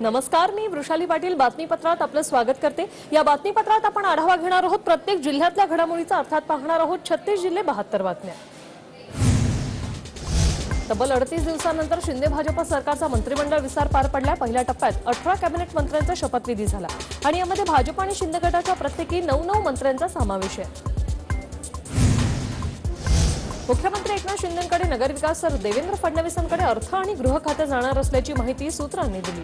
नमस्कार, मी वृषाली पाटील बातमीपत्रात आपलं स्वागत करते। या बातमीपत्रात आपण आढावा घेणार आहोत प्रत्येक जिल्ह्यातल्या घडामोडीचा, अर्थात पाहणार आहोत 36 जिल्हे 72 बातम्या। तब्बल 38 दिवसांनंतर शिंदे भाजप सरकारचा मंत्रिमंडळ विस्तार पार पडला। पहिल्या टप्प्यात 18 कॅबिनेट मंत्र्यांचा शपथविधी झाला आणि यामध्ये भाजप आणि शिंदे गटाच्या प्रत्येकी 9 मंत्र्यांचा समावेश आहे। मुख्यमंत्री एकनाथ शिंदेंकडे नगरविकास तर देवेंद्र फडणवीसांकडे अर्थ आणि गृह खाते जाणार असल्याची माहिती सूत्रांनी दिली।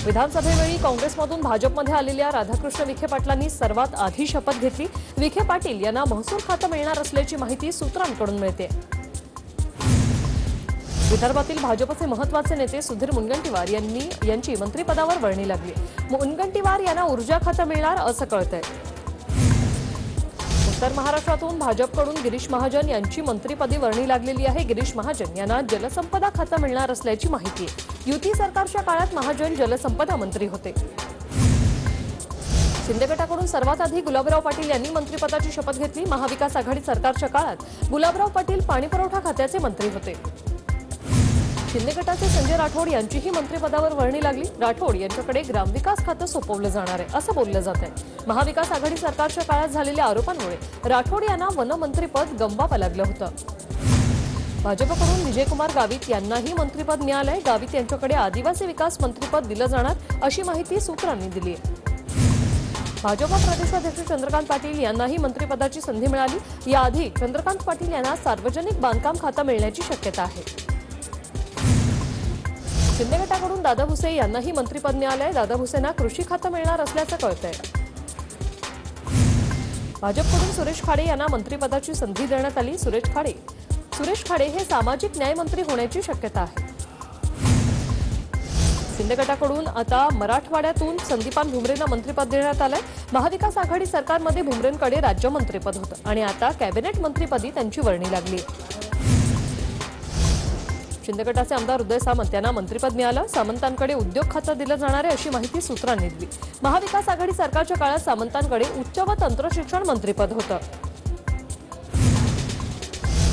विधानसभेवेळी काँग्रेसमधून भाजपमध्ये आलेल्या राधाकृष्ण विखे पाटलांनी सर्वात आधी शपथ घेतली। विखे पाटील यांना महसूल खाते मिळणार असल्याची माहिती सूत्रांकडून मिळते। विदर्भातील भाजपचे महत्त्वाचे नेते सुधीर मुनगंटीवार यांची मंत्रिपदावर वर्णी लागली। मुनगंटीवार यांना ऊर्जा खाते मिळणार असं कळतंय। उत्तर महाराष्ट्रातून भाजपकडून गिरीश महाजन यांची मंत्रिपदी वर्णी लागलेली आहे। गिरीश महाजन यांना जलसंपदा खाते मिळणार असल्याची माहिती आहे। युती सरकारच्या काळात महाजन जलसंपदा मंत्री होते। शिंदे गटाकडून सर्वात आधी गुलाबराव पाटील यांनी मंत्रिपदाची शपथ घेतली। महाविकास आघाडी सरकारच्या काळात गुलाबराव पाटील पाणीपुरवठा खात्याचे मंत्री होते। शिंदे गटाचे संजय राठोड यांचीही मंत्रिपदावर वर्णी लागली। राठोड यांच्याकडे ग्रामविकास खाते सोपवलं जाणार आहे असं बोललं जात आहे। महाविकास आघाडी सरकारच्या काळात झालेल्या आरोपांमुळे राठोड यांना वनमंत्रीपद गमवावं लागलं होतं। भाजपकडून विजयकुमार गावित यांनाही मंत्रिपद मिळालंय। गावित यांच्याकडे आदिवासी विकास मंत्रिपद दिलं जाणार अशी माहिती सूत्रांनी दिली आहे। भाजप प्रदेशाध्यक्ष चंद्रकांत पाटील यांनाही मंत्रिपदाची संधी मिळाली। याआधी चंद्रकांत पाटील यांना सार्वजनिक बांधकाम खाते मिळण्याची शक्यता आहे। शिंदे गटाकडून दादा भुसे यांनाही मंत्रिपद मिळालंय। दादा भुसेंना कृषी खाते मिळणार असल्याचं कळतंय। भाजपकडून सुरेश खाडे यांना मंत्रिपदाची संधी देण्यात आली। सुरेश खाडे हे सामाजिक न्याय मंत्री होण्याची शक्यता आहे। शिंदे गटाकडून आता मराठवाड्यातून संदीपान भुमरेंना मंत्रिपद देण्यात आलंय। महाविकास आघाडी सरकारमध्ये भुमरेंकडे राज्यमंत्रीपद होतं आणि आता कॅबिनेट मंत्रिपदी त्यांची वर्णी लागली। शिंदे गटाचे आमदार उदय सामंत यांना मंत्रिपद मिळालं। सामंतांकडे उद्योग खाते दिलं जाणार आहे अशी माहिती सूत्रांनी दिली। महाविकास आघाडी सरकारच्या काळात सामंतांकडे उच्च व तंत्रशिक्षण मंत्रिपद होतं।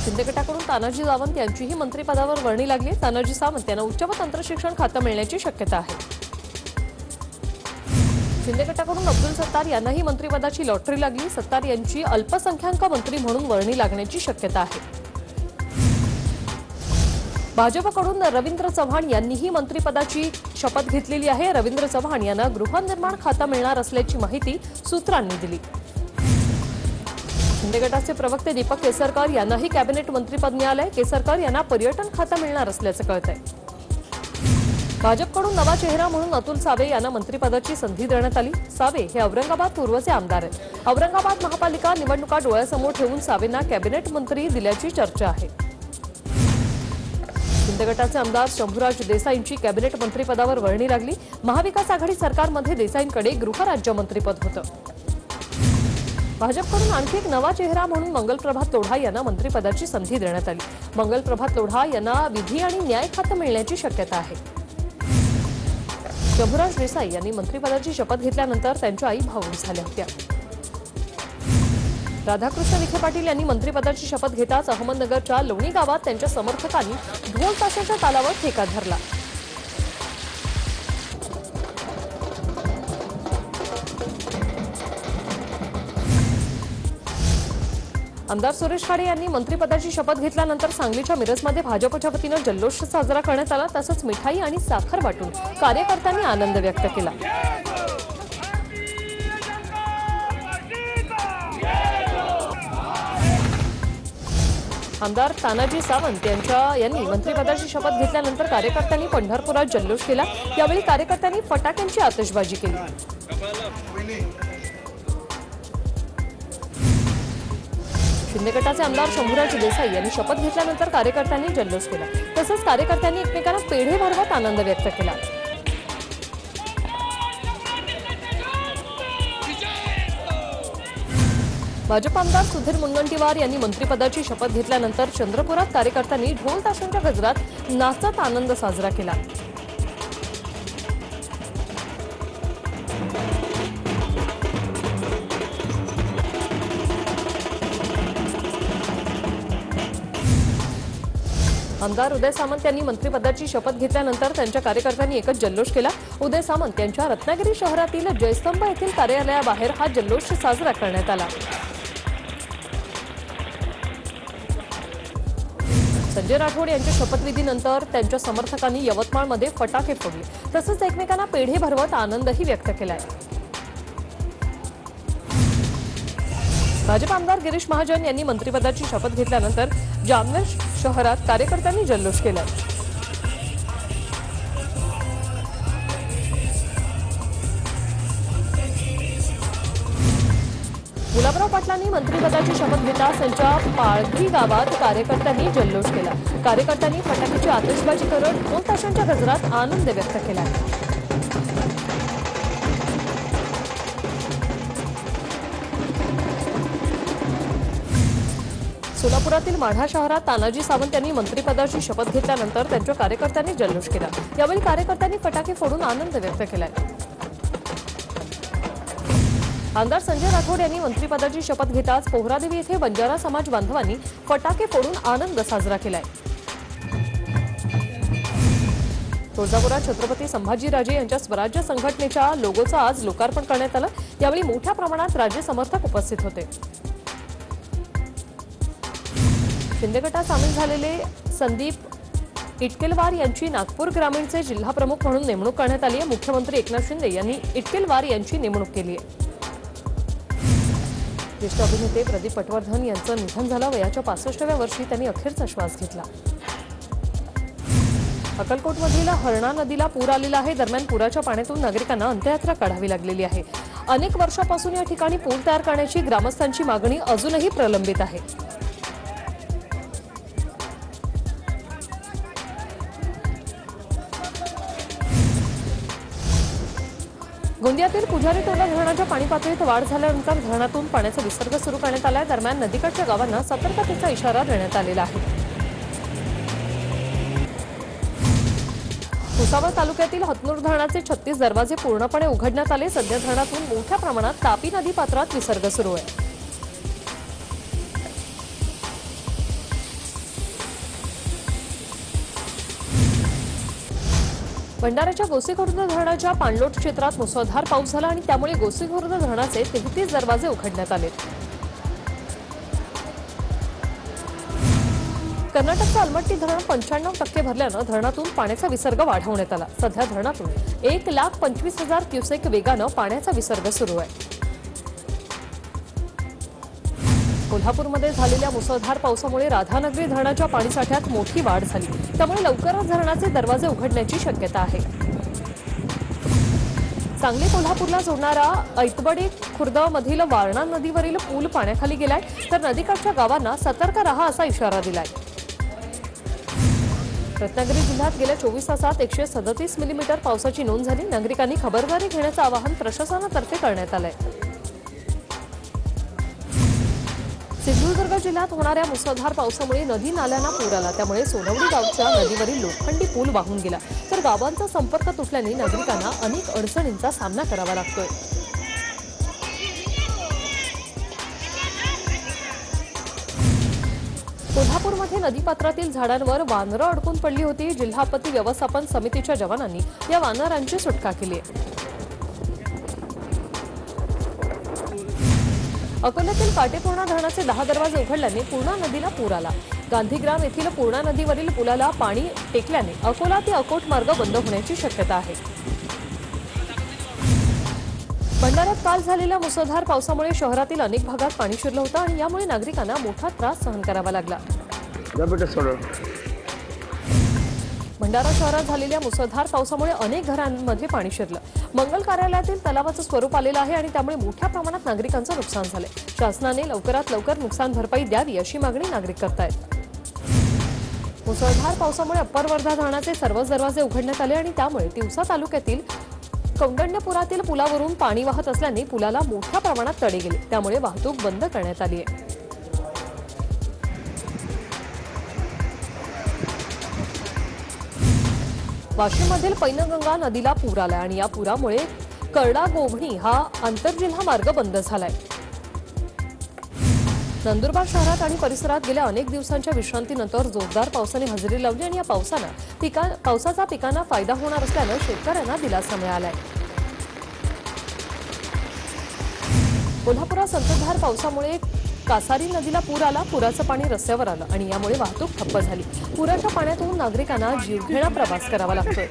शिंदे गटाकडून तानाजी सावंत यांचीही मंत्रिपदावर वर्णी लागली। तानाजी सावंत यांना उच्च व तंत्रशिक्षण खाते मिळण्याची शक्यता आहे। शिंदे गटाकडून अब्दुल सत्तार यांनाही मंत्रिपदाची लॉटरी लागली। सत्तार यांची अल्पसंख्याक मंत्री म्हणून वर्णी लागण्याची शक्यता आहे। भाजपकडून रवींद्र चव्हाण यांनीही मंत्रिपदाची शपथ घेतलेली आहे। रवींद्र चव्हाण यांना गृहनिर्माण खाते मिळणार असल्याची माहिती सूत्रांनी दिली। शिंदे गटाचे प्रवक्ते दीपक केसरकर यांनाही कॅबिनेट मंत्रिपद मिळालंय। केसरकर यांना पर्यटन खाते मिळणार असल्याचं कळतंय। भाजपकडून नवा चेहरा म्हणून अतुल सावे यांना मंत्रिपदाची संधी देण्यात आली। सावे हे औरंगाबाद पूर्वचे आमदार आहेत। औरंगाबाद महापालिका निवडणुका डोळ्यासमोर ठेवून सावेंना कॅबिनेट मंत्री दिल्याची चर्चा आहे। शिंदे गटाचे आमदार शंभूराज देसाईंची कॅबिनेट मंत्रिपदावर वर्णी लागली। महाविकास आघाडी सरकारमध्ये देसाईंकडे गृहराज्यमंत्रीपद होतं। भाजपकडून आणखी एक नवा चेहरा म्हणून मंगलप्रभात लोढा यांना मंत्रिपदाची संधी देण्यात आली। मंगलप्रभात लोढा यांना विधी आणि न्याय खाते मिळण्याची शक्यता आहे। शंभूराज देसाई यांनी मंत्रिपदाची शपथ घेतल्यानंतर त्यांच्या आई भावूक झाल्या होत्या। राधाकृष्ण विखे पाटील यांनी मंत्रिपदाची शपथ घेताच अहमदनगरच्या लोणी गावात त्यांच्या समर्थकांनी ढोल ताशाच्या तालावर ठेका धरला। आमदार सुरेश खाडे यांनी मंत्रिपदाची शपथ घेतल्यानंतर सांगलीच्या मिरजमध्ये भाजपच्या वतीनं जल्लोष साजरा करण्यात आला। तसंच मिठाई आणि साखर वाटून कार्यकर्त्यांनी आनंद व्यक्त केला। आमदार तानाजी सावंत यांनी मंत्रिपदाची शपथ घेतल्यानंतर कार्यकर्त्यांनी पंढरपुरात जल्लोष केला। यावेळी कार्यकर्त्यांनी फटाक्यांची आतषबाजी केली। शिंदे गटाचे आमदार शंभूराज देसाई यांनी शपथ घेतल्यानंतर कार्यकर्त्यांनी जल्लोष केला। तसंच कार्यकर्त्यांनी एकमेकांना पेढे भरवत आनंद व्यक्त केला। भाजप आमदार सुधीर मुनगंटीवार यांनी मंत्रिपदाची शपथ घेतल्यानंतर चंद्रपुरात कार्यकर्त्यांनी ढोल ताशांच्या गजरात नाचत आनंद साजरा केला। आमदार उदय सामंत यांनी मंत्रिपदाची शपथ घेतल्यानंतर त्यांच्या कार्यकर्त्यांनी एकच जल्लोष केला। उदय सामंत यांच्या रत्नागिरी शहरातील जयस्तंभ येथील कार्यालयाबाहेर हा जल्लोष साजरा करण्यात आला। संजय राठोड यांच्या शपथविधीनंतर त्यांच्या समर्थकांनी यवतमाळमध्ये फटाके फोडले, तसंच एकमेकांना पेढे भरवत आनंदही व्यक्त केलाय। भाजप आमदार गिरीश महाजन यांनी मंत्रिपदाची शपथ घेतल्यानंतर जामनेर शहरात कार्यकर्त्यांनी जल्लोष केलाय। गुलाबराव पाटलांनी मंत्रिपदाची शपथ घेताच त्यांच्या पाळघी गावात कार्यकर्त्यांनी जल्लोष केला। कार्यकर्त्यांनी फटाक्याची आतिषबाजी करत ढोल ताशांच्या गजरात आनंद व्यक्त केला। सोलापुरातील माढा शहरात तानाजी सावंत यांनी मंत्रिपदाची शपथ घेतल्यानंतर त्यांच्या कार्यकर्त्यांनी जल्लोष केला। यावेळी कार्यकर्त्यांनी फटाके फोडून आनंद व्यक्त केलाय। आमदार संजय राठोड यांनी मंत्रिपदाची शपथ घेताच पोहरादेवी येथे बंजारा समाज बांधवांनी फटाके फोडून आनंद साजरा केलाय। तुळजापुरात छत्रपती संभाजीराजे यांच्या स्वराज्य संघटनेच्या लोगोचं आज लोकार्पण करण्यात आलं। यावेळी मोठ्या प्रमाणात राज्य समर्थक उपस्थित होते। शिंदे गटात सामील झालेले संदीप इटकेलवार यांची नागपूर ग्रामीणचे जिल्हाप्रमुख म्हणून नेमणूक करण्यात आली आहे। मुख्यमंत्री एकनाथ शिंदे यांनी इटकेलवार यांची नेमणूक केली आहे। ज्येष्ठ अभिनेते प्रदीप पटवर्धन यांचं निधन झालं। वयाच्या 65व्या वर्षी त्यांनी अखेरचा श्वास घेतला। अक्कलकोटमधील हरणा नदीला पूर आलेला आहे। दरम्यान पुराच्या पाण्यातून नागरिकांना अंत्ययात्रा काढावी लागलेली आहे। अनेक वर्षापासून या ठिकाणी पूल तयार करण्याची ग्रामस्थांची मागणी अजूनही प्रलंबित आहे। गोंदियातील पुजारी तोंडा धरणाच्या पाणी पातळीत वाढ झाल्यानंतर धरणातून पाण्याचा विसर्ग सुरू करण्यात आला आहे। दरम्यान नदीकाठच्या गावांना सतर्कतेचा इशारा देण्यात आलेला आहे। भुसावळ तालुक्यातील हतनूर धरणाचे 36 दरवाजे पूर्णपणे उघडण्यात आले। सध्या धरणातून मोठ्या प्रमाणात तापी नदी पात्रात विसर्ग सुरू आहे। भंडाऱ्याच्या गोसीखुर्द धरणाच्या पाणलोट क्षेत्रात मुसळधार पाऊस झाला आणि त्यामुळे गोसीखुर्द धरणाचे 33 दरवाजे उघडण्यात आले। कर्नाटकचं अलमट्टी धरण 95% भरल्यानं धरणातून पाण्याचा विसर्ग वाढवण्यात आला। सध्या धरणातून 1,25,000 क्युसेक वेगानं पाण्याचा विसर्ग सुरू आहे। कोल्हापूरमध्ये झालेल्या मुसळधार पावसामुळे राधानगरी धरणाच्या पाणीसाठ्यात मोठी वाढ झाली। त्यामुळे लवकरच धरणाचे दरवाजे उघडण्याची शक्यता आहे। सांगली कोल्हापूरला जोडणारा ऐतबडे खुर्दमधील वारणा नदीवरील पूल पाण्याखाली गेलाय, तर नदीकाठच्या गावांना सतर्क रहा असा इशारा दिलाय। रत्नागिरी जिल्ह्यात गेल्या 24 तासात 137 मिलीमीटर पावसाची नोंद झाली। नागरिकांनी खबरदारी घेण्याचं आवाहन प्रशासनातर्फे करण्यात आलंय। सिंधुदुर्ग जिल्ह्यात होणाऱ्या मुसळधार पावसामुळे नदी नाल्यांना पूर आला। त्यामुळे सोनवडी गावच्या नदीवरील लोखंडी पूल वाहून गेला, तर गावांचा संपर्क तुटल्याने नागरिकांना अनेक अडचणींचा सामना करावा लागतोय। कोल्हापूरमध्ये नदीपात्रातील झाडांवर वानरं अडकून पडली होती। जिल्हा आपत्ती व्यवस्थापन समितीच्या जवानांनी या वानरांची सुटका केली आहे। अकोल्यातील काटेपूर्णा धरणाचे 10 दरवाजे उघडल्याने पूर्णा नदीला पूर आला। गांधीग्राम येथील पूर्णा नदीवरील पुलाला पाणी टेकल्याने अकोला ते अकोट मार्ग बंद होण्याची शक्यता आहे। भंडाऱ्यात काल झालेल्या मुसळधार पावसामुळे शहरातील अनेक भागात पाणी शिरलं होतं आणि यामुळे नागरिकांना मोठा त्रास सहन करावा लागला। भंडारा शहरात झालेल्या मुसळधार पावसामुळे अनेक घरांमध्ये पाणी शिरलं। मंगल कार्यालयातील तलावाचं स्वरूप आलेलं आहे आणि त्यामुळे मोठ्या प्रमाणात नागरिकांचं नुकसान झालंय। शासनाने लवकरात लवकर नुकसान भरपाई द्यावी अशी मागणी नागरिक करतायत। मुसळधार पावसामुळे अप्पर वर्धा धरणाचे सर्वच दरवाजे उघडण्यात आले आणि त्यामुळे तिवसा तालुक्यातील कौंडण्यपुरातील पुलावरून पाणी वाहत असल्याने पुलाला मोठ्या प्रमाणात तडे गेले। त्यामुळे वाहतूक बंद करण्यात आली आहे। वाशिममधील पैनगंगा नदीला पूर आला आणि या पुरामुळे करडा गोभणी हा आंतरजिल्हा मार्ग बंद झालाय। नंदुरबार शहरात आणि परिसरात गेल्या अनेक दिवसांच्या विश्रांतीनंतर जोरदार पावसाने हजेरी लावली आणि या पावसाचा पिकांना फायदा होणार असल्यानं शेतकऱ्यांना दिलासा मिळालाय। कोल्हापुरात संततधार पावसामुळे कासारी नदीला पूर आला। पुराचं पाणी रस्त्यावर आलं आणि यामुळे वाहतूक ठप्प झाली। पुराच्या पाण्यातून नागरिकांना जीवघेणा प्रवास करावा लागतोय।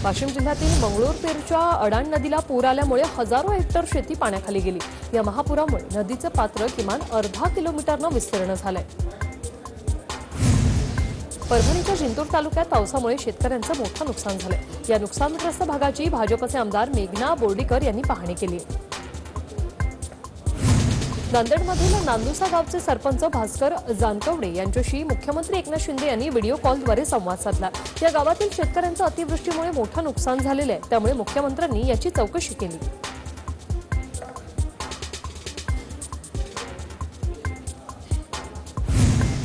वाशिम जिल्ह्यातील मंगळूरपीरच्या अडाण नदीला पूर आल्यामुळे हजारो हेक्टर शेती पाण्याखाली गेली। या महापुरामुळे नदीचं पात्र किमान अर्धा किलोमीटरनं विस्तीर्ण झालंय। परभणीच्या जिंतूर तालुक्यात पावसामुळे शेतकऱ्यांचं मोठं नुकसान झालंय। या नुकसानग्रस्त भागाची भाजपचे आमदार मेघना बोर्डीकर यांनी पाहणी केली। नांदेडमधील नांदुसा गावचे सरपंच भास्कर जानकवडे यांच्याशी मुख्यमंत्री एकनाथ शिंदे यांनी व्हिडिओ कॉलद्वारे संवाद साधला। या गावातील शेतकऱ्यांचं अतिवृष्टीमुळे मोठं नुकसान झालेलं आहे, त्यामुळे मुख्यमंत्र्यांनी याची चौकशी केली।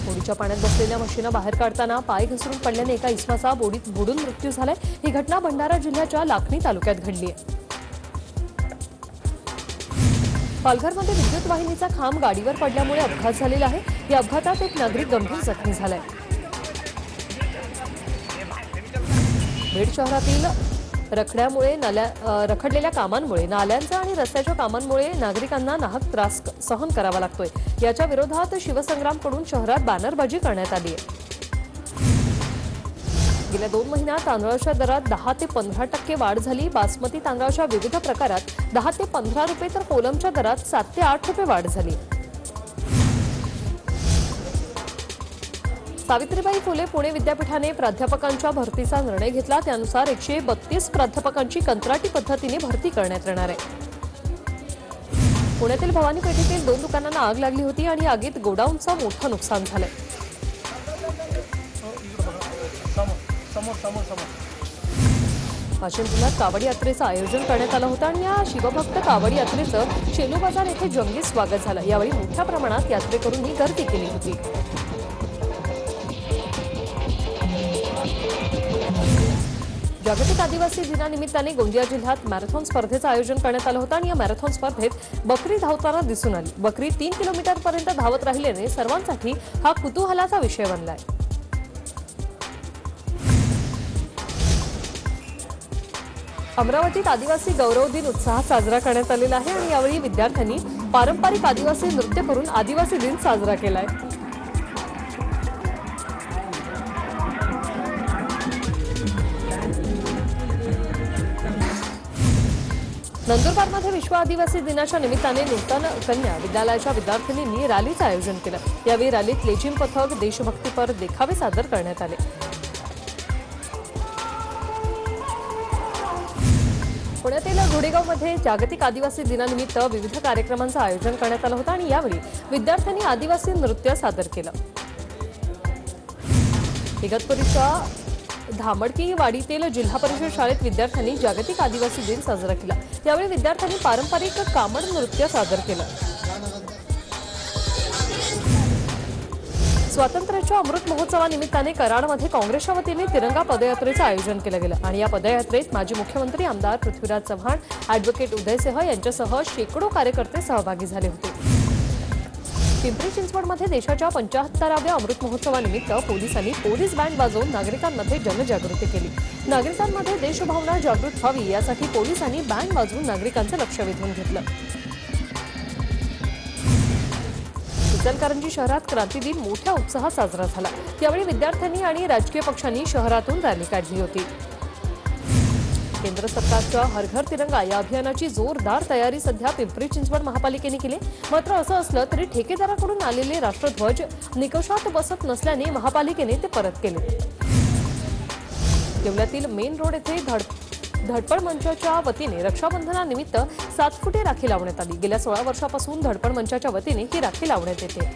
बोडीच्या पाण्यात बसलेल्या म्हशींना बाहेर काढताना पाय घसरून पडल्याने एका इसमाचा बोडीत बुडून मृत्यू झालाय। ही घटना भंडारा जिल्ह्याच्या लाखनी तालुक्यात घडली आहे। पालघरमध्ये विद्युत वाहिनीचा खांब गाडीवर पडल्यामुळे अपघात झालेला आहे। या अपघातात एक नागरिक गंभीर जखमी झालाय। बीड शहरातील रखडलेल्या कामांमुळे नाल्यांचा आणि रस्त्याच्या कामांमुळे नागरिकांना नाहक त्रास सहन करावा लागतोय। याच्या विरोधात शिवसंग्रामकडून शहरात बॅनरबाजी करण्यात आली आहे। गेल्या 2 महिन्यात तांदळाच्या दरात 10 ते 15% वाढ झाली। बासमती तांदळाच्या विविध प्रकारात 10 ते 15 रुपये तर कोलमच्या दरात 7 ते 8 रुपये वाढ झाली। सावित्रीबाई फुले पुणे विद्यापीठाने प्राध्यापकांच्या भरतीचा निर्णय घेतला। त्यानुसार 132 प्राध्यापकांची कंत्राटी पद्धतीने भरती करण्यात येणार आहे। पुण्यातील भवानी पेठेतील 2 दुकानांना आग लागली होती आणि आगीत गोडाऊनचं मोठं नुकसान झालंय। वाशिम जिल्ह्यात कावड यात्रेचं आयोजन करण्यात आलं होतं आणि या शिवभक्त कावड यात्रेचं शेलू बाजार येथे जंगी स्वागत झालं। यावेळी मोठ्या प्रमाणात यात्रेकरूंनी गर्दी केली होती। जागतिक आदिवासी दिनानिमित्ताने गोंदिया जिल्ह्यात मॅरेथॉन स्पर्धेचं आयोजन करण्यात आलं होतं आणि या मॅरेथॉन स्पर्धेत बकरी धावताना दिसून आली। बकरी 3 किलोमीटरपर्यंत धावत राहिल्याने सर्वांसाठी हा कुतूहलाचा विषय बनलाय। अमरावतीत आदिवासी गौरव दिन उत्साहात साजरा करण्यात आलेला आहे आणि यावेळी विद्यार्थ्यांनी पारंपरिक आदिवासी नृत्य करून आदिवासी दिन साजरा केलाय। नंदुरबारमध्ये विश्व आदिवासी दिनाच्या निमित्ताने नूतन कन्या विद्यालयाच्या विद्यार्थिनींनी रॅलीचं आयोजन केलं। यावेळी रॅलीत लेझिम पथक, देशभक्तीपर देखावे सादर करण्यात आले। पुण्यातील घोडेगावमध्ये जागतिक आदिवासी दिनानिमित्त विविध कार्यक्रमांचं आयोजन करण्यात आलं होतं आणि यावेळी विद्यार्थ्यांनी आदिवासी नृत्य सादर केलं। इगतपुरीच्या धामडकी वाडीतील जिल्हा परिषद शाळेत विद्यार्थ्यांनी जागतिक आदिवासी दिन साजरा केला। यावेळी विद्यार्थ्यांनी पारंपरिक कामड नृत्य सादर केलं। स्वातंत्र्याच्या अमृत महोत्सवानिमित्ताने कराडमध्ये काँग्रेसच्या वतीने तिरंगा पदयात्रेचं आयोजन केलं गेलं आणि या पदयात्रेत माजी मुख्यमंत्री आमदार पृथ्वीराज चव्हाण, ॲडव्होकेट उदय सिंह यांच्यासह शेकडो कार्यकर्ते सहभागी झाले होते। पिंपरी चिंचवडमध्ये देशाच्या 75व्या अमृत महोत्सवानिमित्त पोलिसांनी पोलीस बँड वाजवून नागरिकांमध्ये जनजागृती केली। नागरिकांमध्ये देशभावना जागृत व्हावी यासाठी पोलिसांनी बँड वाजवून नागरिकांचं लक्ष वेधून घेतलं। इचलकरंजी शहरात क्रांती दिन मोठ्या उत्साहात साजरा झाला। यावेळी विद्यार्थ्यांनी आणि राजकीय पक्षांनी शहरातून रॅली काढली होती। केंद्र सरकारच्या हर घर तिरंगा या अभियानाची जोरदार तयारी सध्या पिंपरी चिंचवड महापालिकेने केली। मात्र असं असलं तरी ठेकेदाराकडून आलेले राष्ट्रध्वज निकषात बसत नसल्याने महापालिकेने ते परत केले। येवल्यातील मेन रोड येथे धडपड मंचाच्या वतीने रक्षाबंधनानिमित्त 7 फुटे राखी लावण्यात आली। गेल्या 16 वर्षापासून धडपड मंचाच्या वतीने ही राखी लावण्यात येते।